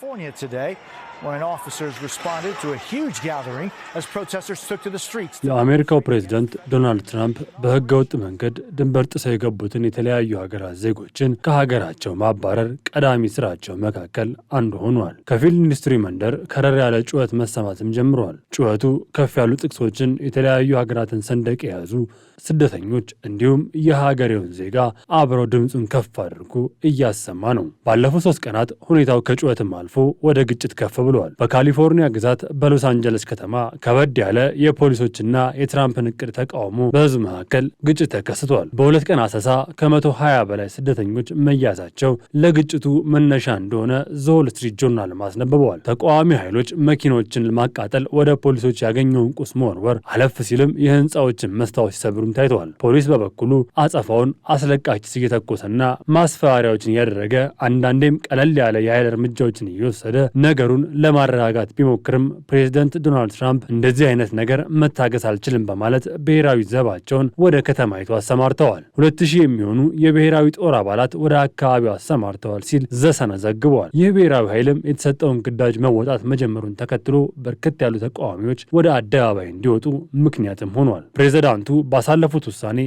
California today, when officers responded to a huge gathering as protesters took to the streets. የአሜሪካው ፕሬዝዳንት ዶናልድ ትራምፕ በህገወጥ መንገድ ድንበር ጥሰው የገቡትን የተለያዩ ሀገራት ዜጎችን ከሀገራቸው ማባረር ቀዳሚ ስራቸው መካከል አንዱ ሆኗል። ከፊል ኢንዱስትሪ መንደር ከረር ያለ ጩኸት መሰማትም ጀምሯል። ጩኸቱ ከፍ ያሉ ጥቅሶችን፣ የተለያዩ ሀገራትን ሰንደቅ የያዙ ስደተኞች እንዲሁም የሀገሬውን ዜጋ አብረው ድምፁን ከፍ አድርጎ እያሰማ ነው። ባለፉት 3 ቀናት ሁኔታው ከጩኸትም አልፎ ወደ ግጭት ከፍ ብሏል። በካሊፎርኒያ ግዛት በሎስ አንጀለስ ከተማ ከበድ ያለ የፖሊሶችና የትራምፕን እቅድ ተቃውሞ በህዝብ መካከል ግጭት ተከስቷል። በ2 ቀን አሰሳ ከ120 በላይ ስደተኞች መያዛቸው ለግጭቱ መነሻ እንደሆነ ዘ ዎል ስትሪት ጆርናል አስነብበዋል። ተቃዋሚ ኃይሎች መኪኖችን ማቃጠል፣ ወደ ፖሊሶች ያገኘውን ቁስ መወርወር፣ አለፍ ሲልም የህንፃዎችን መስታወት ሲሰብሩ ታይተዋል። ፖሊስ በበኩሉ አጸፋውን አስለቃሽ ጭስ እየተኮሰና ማስፈራሪያዎችን እያደረገ አንዳንዴም ቀለል ያለ የኃይል እርምጃዎችን እየወሰደ ነገሩን ለማረጋጋት ቢሞክርም ፕሬዝዳንት ዶናልድ ትራምፕ እንደዚህ አይነት ነገር መታገስ አልችልም በማለት ብሔራዊ ዘባቸውን ወደ ከተማይቱ አሰማርተዋል። 2000 የሚሆኑ የብሔራዊ ጦር አባላት ወደ አካባቢው አሰማርተዋል ሲል ዘሰነ ዘግቧል። ይህ ብሔራዊ ኃይልም የተሰጠውን ግዳጅ መወጣት መጀመሩን ተከትሎ በርከት ያሉ ተቃዋሚዎች ወደ አደባባይ እንዲወጡ ምክንያትም ሆኗል። ፕሬዝዳንቱ ባለፉት ውሳኔ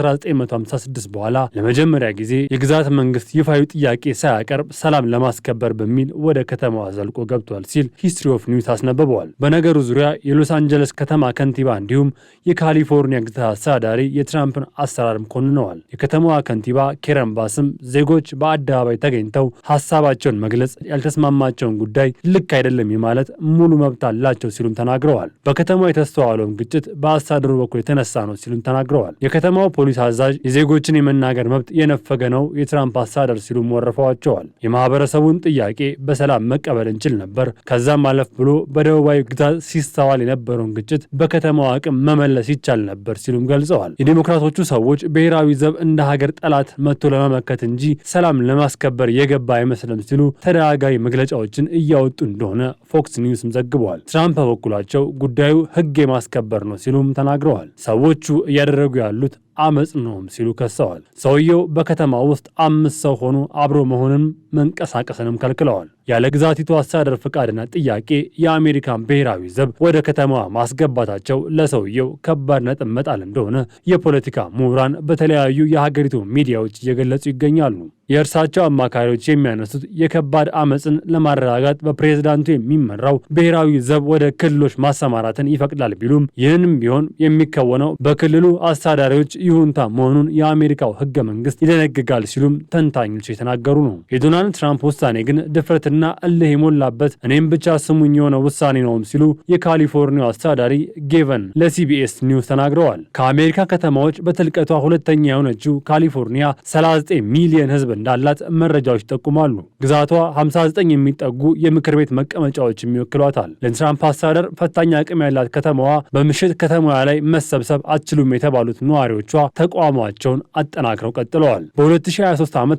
ከ1956 በኋላ ለመጀመሪያ ጊዜ የግዛት መንግስት ይፋዊ ጥያቄ ሳያቀርብ ሰላም ለማስከበር በሚል ወደ ከተማዋ ዘልቆ ገብቷል ሲል ሂስትሪ ኦፍ ኒውስ አስነብበዋል። በነገሩ ዙሪያ የሎስ አንጀለስ ከተማ ከንቲባ እንዲሁም የካሊፎርኒያ ግዛት አስተዳዳሪ የትራምፕን አሰራርም ኮንነዋል። የከተማዋ ከንቲባ ኬረን ባስም ዜጎች በአደባባይ ተገኝተው ሀሳባቸውን መግለጽ፣ ያልተስማማቸውን ጉዳይ ልክ አይደለም የማለት ሙሉ መብት አላቸው ሲሉም ተናግረዋል። በከተማዋ የተስተዋለውን ግጭት በአስተዳደሩ በኩል የተነሳ ነው ሲሉም ተናግረዋል። የከተማው ፖሊስ አዛዥ የዜጎችን የመናገር መብት የነፈገ ነው የትራምፕ አስተዳደር ሲሉም ወረፈዋቸዋል። የማህበረሰቡን ጥያቄ በሰላም መቀበል እንችል ነበር፣ ከዛም አለፍ ብሎ በደቡባዊ ግዛት ሲስተዋል የነበረውን ግጭት በከተማው አቅም መመለስ ይቻል ነበር ሲሉም ገልጸዋል። የዲሞክራቶቹ ሰዎች ብሔራዊ ዘብ እንደ ሀገር ጠላት መጥቶ ለመመከት እንጂ ሰላም ለማስከበር የገባ አይመስልም ሲሉ ተደጋጋሚ መግለጫዎችን እያወጡ እንደሆነ ፎክስ ኒውስም ዘግበዋል። ትራምፕ በበኩላቸው ጉዳዩ ህግ የማስከበር ነው ሲሉም ተናግረዋል። ሰዎቹ እያደረጉ ያሉት አመጽ ነውም ሲሉ ከሰዋል። ሰውየው በከተማ ውስጥ 5 ሰው ሆኖ አብሮ መሆንን መንቀሳቀስንም ከልክለዋል። ያለ ግዛቲቱ አስተዳደር ፍቃድና ጥያቄ የአሜሪካን ብሔራዊ ዘብ ወደ ከተማዋ ማስገባታቸው ለሰውየው ከባድ ነጥብ መጣል እንደሆነ የፖለቲካ ምሁራን በተለያዩ የሀገሪቱ ሚዲያዎች እየገለጹ ይገኛሉ። የእርሳቸው አማካሪዎች የሚያነሱት የከባድ አመጽን ለማረጋጋት በፕሬዝዳንቱ የሚመራው ብሔራዊ ዘብ ወደ ክልሎች ማሰማራትን ይፈቅዳል ቢሉም ይህንም ቢሆን የሚከወነው በክልሉ አስተዳዳሪዎች ይሁንታ መሆኑን የአሜሪካው ህገ መንግስት ይደነግጋል ሲሉም ተንታኞች የተናገሩ ነው። የዶናልድ ትራምፕ ውሳኔ ግን ድፍረትና እልህ የሞላበት እኔም ብቻ ስሙኝ የሆነ ውሳኔ ነውም ሲሉ የካሊፎርኒያ አስተዳዳሪ ጌቨን ለሲቢኤስ ኒውስ ተናግረዋል። ከአሜሪካ ከተማዎች በጥልቀቷ ሁለተኛ የሆነችው ካሊፎርኒያ 39 ሚሊዮን ህዝብ እንዳላት መረጃዎች ይጠቁማሉ። ግዛቷ 59 የሚጠጉ የምክር ቤት መቀመጫዎች የሚወክሏታል። ለትራምፕ አስተዳደር ፈታኝ አቅም ያላት ከተማዋ በምሽት ከተማዋ ላይ መሰብሰብ አትችሉም የተባሉት ነዋሪዎቿ ተቋማቸውን አጠናክረው ቀጥለዋል። በ2023 ዓ.ም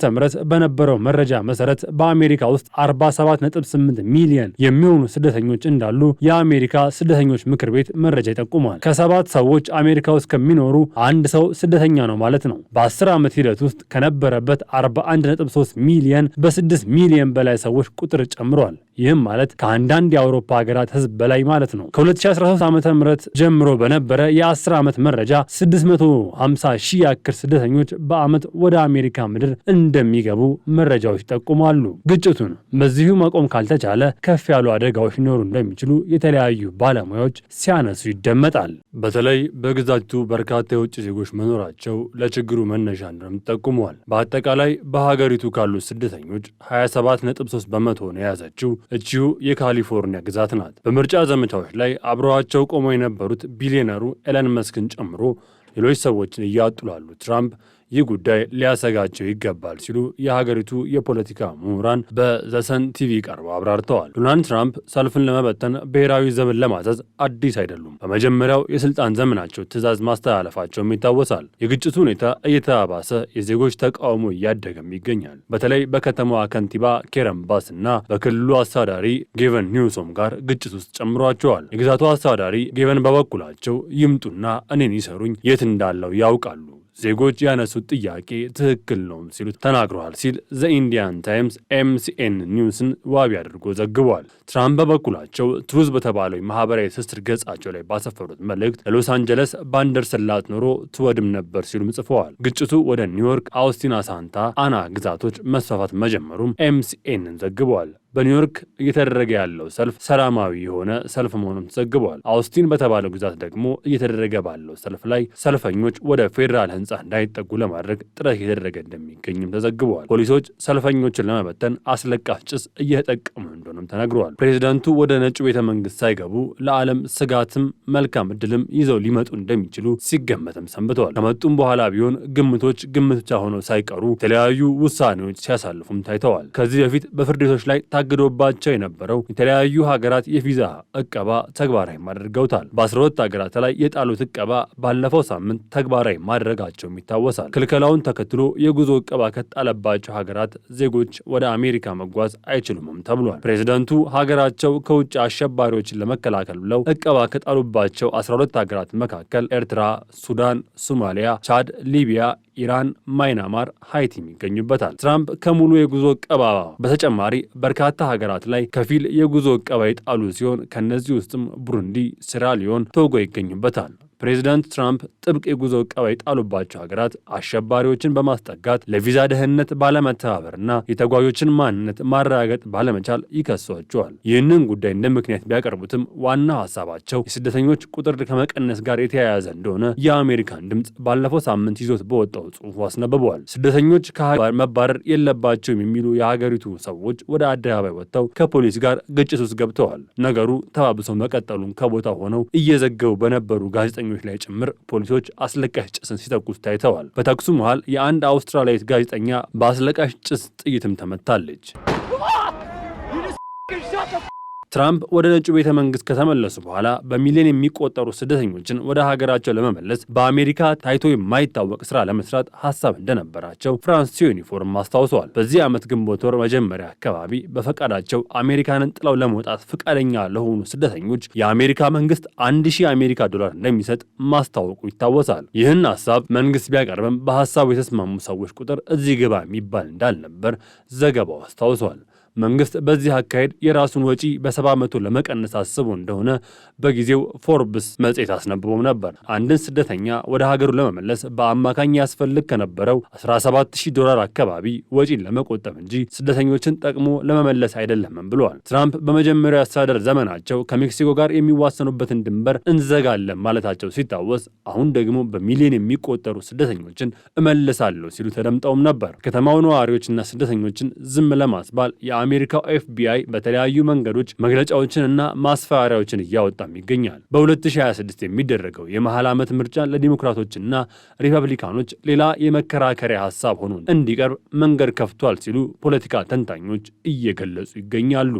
በነበረው መረጃ መሰረት በአሜሪካ ውስጥ 47.8 ሚሊዮን የሚሆኑ ስደተኞች እንዳሉ የአሜሪካ ስደተኞች ምክር ቤት መረጃ ይጠቁማል። ከ7 ሰዎች አሜሪካ ውስጥ ከሚኖሩ አንድ ሰው ስደተኛ ነው ማለት ነው። በ10 ዓመት ሂደት ውስጥ ከነበረበት 41.3 ሚሊዮን በ6 ሚሊዮን በላይ ሰዎች ቁጥር ጨምሯል። ይህም ማለት ከአንዳንድ የአውሮፓ ሀገራት ህዝብ በላይ ማለት ነው። ከ2013 ዓ.ም ጀምሮ በነበረ የ10 ዓመት መረጃ 650 ሺህ ያክል ስደተኞች በዓመት ወደ አሜሪካ ምድር እንደሚገቡ መረጃዎች ይጠቁማሉ። ግጭቱን በዚሁ መቆም ካልተቻለ ከፍ ያሉ አደጋዎች ሊኖሩ እንደሚችሉ የተለያዩ ባለሙያዎች ሲያነሱ ይደመጣል። በተለይ በግዛቱ በርካታ የውጭ ዜጎች መኖራቸው ለችግሩ መነሻ እንደሆነም ጠቁመዋል። በአጠቃላይ በሀገሪቱ ካሉት ስደተኞች 27.3 በመቶውን የያዘችው እቺው የካሊፎርኒያ ግዛት ናት። በምርጫ ዘመቻዎች ላይ አብረዋቸው ቆመው የነበሩት ቢሊዮነሩ ኤለን መስክን ጨምሮ ሌሎች ሰዎችን እያጡ ላሉ ትራምፕ ይህ ጉዳይ ሊያሰጋቸው ይገባል ሲሉ የሀገሪቱ የፖለቲካ ምሁራን በዘሰን ቲቪ ቀርበው አብራርተዋል። ዶናልድ ትራምፕ ሰልፍን ለመበተን ብሔራዊ ዘብን ለማዘዝ አዲስ አይደሉም። በመጀመሪያው የስልጣን ዘመናቸው ትዕዛዝ ማስተላለፋቸውም ይታወሳል። የግጭቱ ሁኔታ እየተባባሰ የዜጎች ተቃውሞ እያደገም ይገኛል። በተለይ በከተማዋ ከንቲባ ኬረን ባስ እና በክልሉ አስተዳዳሪ ጌቨን ኒውሶም ጋር ግጭት ውስጥ ጨምሯቸዋል። የግዛቱ አስተዳዳሪ ጌቨን በበኩላቸው ይምጡና እኔን ይሰሩኝ፣ የት እንዳለው ያውቃሉ ዜጎች ያነሱት ጥያቄ ትክክል ነው ሲሉ ተናግረዋል ሲል ዘ ኢንዲያን ታይምስ ኤምሲኤን ኒውስን ዋቢ አድርጎ ዘግቧል። ትራምፕ በበኩላቸው ትሩዝ በተባለው ማህበራዊ ትስስር ገጻቸው ላይ ባሰፈሩት መልእክት ለሎስ አንጀለስ ባንደርስላት ኖሮ ትወድም ነበር ሲሉም ጽፈዋል። ግጭቱ ወደ ኒውዮርክ፣ አውስቲን፣ ሳንታ አና ግዛቶች መስፋፋት መጀመሩም ኤምሲኤንን ዘግቧል። በኒውዮርክ እየተደረገ ያለው ሰልፍ ሰላማዊ የሆነ ሰልፍ መሆኑን ተዘግቧል። አውስቲን በተባለው ግዛት ደግሞ እየተደረገ ባለው ሰልፍ ላይ ሰልፈኞች ወደ ፌዴራል ሕንፃ እንዳይጠጉ ለማድረግ ጥረት እየተደረገ እንደሚገኝም ተዘግቧል። ፖሊሶች ሰልፈኞችን ለመበተን አስለቃሽ ጭስ እየተጠቀሙ እንደሆነም ተነግሯል። ፕሬዚዳንቱ ወደ ነጩ ቤተ መንግስት ሳይገቡ ለዓለም ስጋትም መልካም እድልም ይዘው ሊመጡ እንደሚችሉ ሲገመትም ሰንብተዋል። ከመጡም በኋላ ቢሆን ግምቶች ግምት ብቻ ሆነው ሳይቀሩ የተለያዩ ውሳኔዎች ሲያሳልፉም ታይተዋል። ከዚህ በፊት በፍርድ ቤቶች ላይ ታግዶባቸው የነበረው የተለያዩ ሀገራት የቪዛ እቀባ ተግባራዊ አድርገውታል። በ12 ሀገራት ላይ የጣሉት እቀባ ባለፈው ሳምንት ተግባራዊ ማድረጋቸውም ይታወሳል። ክልከላውን ተከትሎ የጉዞ እቀባ ከተጣለባቸው ሀገራት ዜጎች ወደ አሜሪካ መጓዝ አይችሉምም ተብሏል። ፕሬዚዳንቱ ሀገራቸው ከውጭ አሸባሪዎችን ለመከላከል ብለው እቀባ ከጣሉባቸው 12 ሀገራት መካከል ኤርትራ፣ ሱዳን፣ ሶማሊያ፣ ቻድ፣ ሊቢያ፣ ኢራን፣ ማይናማር፣ ሃይቲም ይገኙበታል። ትራምፕ ከሙሉ የጉዞ እቀባ በተጨማሪ በርካታ ሀገራት ላይ ከፊል የጉዞ እቀባ የጣሉ ሲሆን ከነዚህ ውስጥም ቡሩንዲ፣ ሴራሊዮን፣ ቶጎ ይገኙበታል። ፕሬዚዳንት ትራምፕ ጥብቅ የጉዞ እቀባ የጣሉባቸው ሀገራት አሸባሪዎችን በማስጠጋት ለቪዛ ደህንነት ባለመተባበርና የተጓዦችን ማንነት ማረጋገጥ ባለመቻል ይከሷቸዋል። ይህንን ጉዳይ እንደ ምክንያት ቢያቀርቡትም ዋና ሀሳባቸው የስደተኞች ቁጥር ከመቀነስ ጋር የተያያዘ እንደሆነ የአሜሪካን ድምፅ ባለፈው ሳምንት ይዞት በወጣው ጽሑፉ አስነብበዋል። ስደተኞች ከሀገር መባረር የለባቸውም የሚሉ የሀገሪቱ ሰዎች ወደ አደባባይ ወጥተው ከፖሊስ ጋር ግጭት ውስጥ ገብተዋል። ነገሩ ተባብሶ መቀጠሉን ከቦታው ሆነው እየዘገቡ በነበሩ ጋዜጠኞች ላይ ጭምር ፖሊሶች አስለቃሽ ጭስን ሲተኩስ ታይተዋል። በተኩሱ መሃል የአንድ አውስትራሊያዊት ጋዜጠኛ በአስለቃሽ ጭስ ጥይትም ተመታለች። ትራምፕ ወደ ነጩ ቤተ መንግስት ከተመለሱ በኋላ በሚሊዮን የሚቆጠሩ ስደተኞችን ወደ ሀገራቸው ለመመለስ በአሜሪካ ታይቶ የማይታወቅ ስራ ለመስራት ሀሳብ እንደነበራቸው ፍራንስ 24 አስታውሰዋል። በዚህ ዓመት ግንቦት ወር መጀመሪያ አካባቢ በፈቃዳቸው አሜሪካንን ጥለው ለመውጣት ፈቃደኛ ለሆኑ ስደተኞች የአሜሪካ መንግስት $1000 እንደሚሰጥ ማስታወቁ ይታወሳል። ይህን ሀሳብ መንግስት ቢያቀርብም በሀሳቡ የተስማሙ ሰዎች ቁጥር እዚህ ግባ የሚባል እንዳልነበር ዘገባው አስታውሷል። መንግስት በዚህ አካሄድ የራሱን ወጪ በ70% ለመቀነስ አስቦ እንደሆነ በጊዜው ፎርብስ መጽሔት አስነብቦም ነበር። አንድን ስደተኛ ወደ ሀገሩ ለመመለስ በአማካኝ ያስፈልግ ከነበረው $17,000 አካባቢ ወጪን ለመቆጠብ እንጂ ስደተኞችን ጠቅሞ ለመመለስ አይደለም ብለዋል። ትራምፕ በመጀመሪያው አስተዳደር ዘመናቸው ከሜክሲኮ ጋር የሚዋሰኑበትን ድንበር እንዘጋለን ማለታቸው ሲታወስ፣ አሁን ደግሞ በሚሊዮን የሚቆጠሩ ስደተኞችን እመልሳለሁ ሲሉ ተደምጠውም ነበር። ከተማው ነዋሪዎችና ስደተኞችን ዝም ለማስባል የአሜሪካው ኤፍቢአይ በተለያዩ መንገዶች መግለጫዎችን እና ማስፈራሪያዎችን እያወጣም ይገኛል። በ2026 የሚደረገው የመሃል ዓመት ምርጫ ለዲሞክራቶችና ሪፐብሊካኖች ሌላ የመከራከሪያ ሀሳብ ሆኖ እንዲቀርብ መንገድ ከፍቷል ሲሉ ፖለቲካ ተንታኞች እየገለጹ ይገኛሉ።